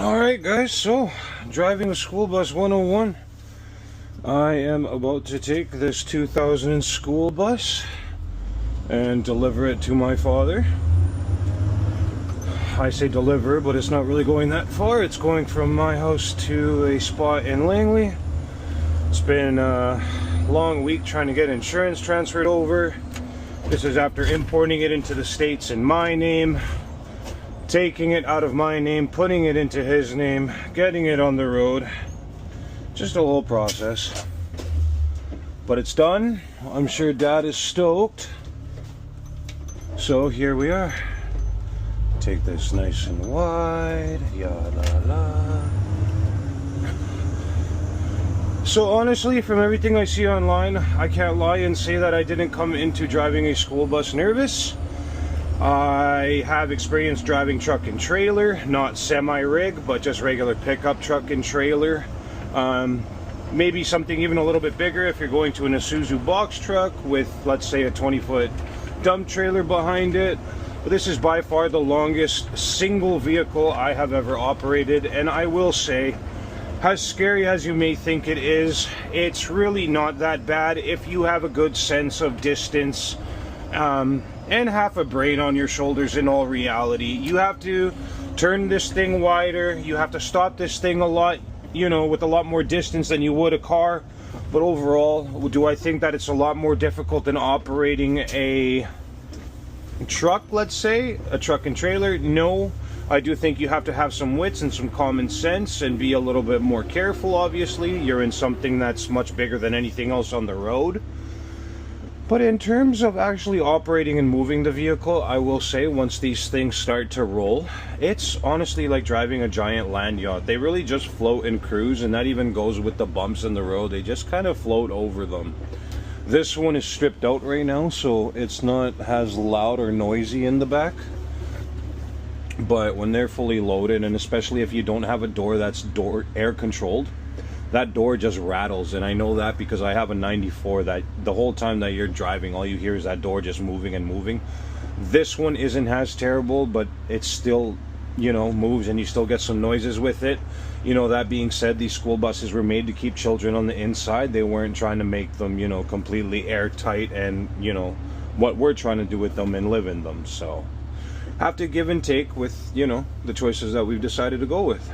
Alright guys, so driving the school bus 101. I am about to take this 2000 school bus and deliver it to my father. I say deliver, but it's not really going that far. It's going from my house to a spot in Langley. It's been a long week trying to get insurance transferred over. This is after importing it into the States in my name, taking it out of my name, putting it into his name, getting it on the road. Just a whole process. But it's done. I'm sure Dad is stoked. So here we are. Take this nice and wide. Ya la la. So honestly, from everything I see online, I can't lie and say that I didn't come into driving a school bus nervous. I have experience driving truck and trailer, not semi-rig, but just regular pickup truck and trailer. Maybe something even a little bit bigger if you're going to an Isuzu box truck with, let's say, a 20-foot dump trailer behind it. But this is by far the longest single vehicle I have ever operated, and I will say, as scary as you may think it is, it's really not that bad if you have a good sense of distance and half a brain on your shoulders. In all reality, you have to turn this thing wider, you have to stop this thing a lot, with a lot more distance than you would a car. But overall, do I think that it's a lot more difficult than operating a truck, let's say, a truck and trailer? No. I do think you have to have some wits and some common sense and be a little bit more careful. Obviously, you're in something that's much bigger than anything else on the road. But in terms of actually operating and moving the vehicle, I will say once these things start to roll, it's honestly like driving a giant land yacht. They really just float and cruise, and that even goes with the bumps in the road. They just kind of float over them. This one is stripped out right now, so it's not as loud or noisy in the back. But when they're fully loaded, and especially if you don't have a door that's air controlled, that door just rattles. And I know that because I have a 94 that the whole time that you're driving, all you hear is that door just moving and moving. This one isn't as terrible, but it still, moves, and you still get some noises with it. That being said, these school buses were made to keep children on the inside. They weren't trying to make them, completely airtight and, what we're trying to do with them and live in them. So have to give and take with, the choices that we've decided to go with.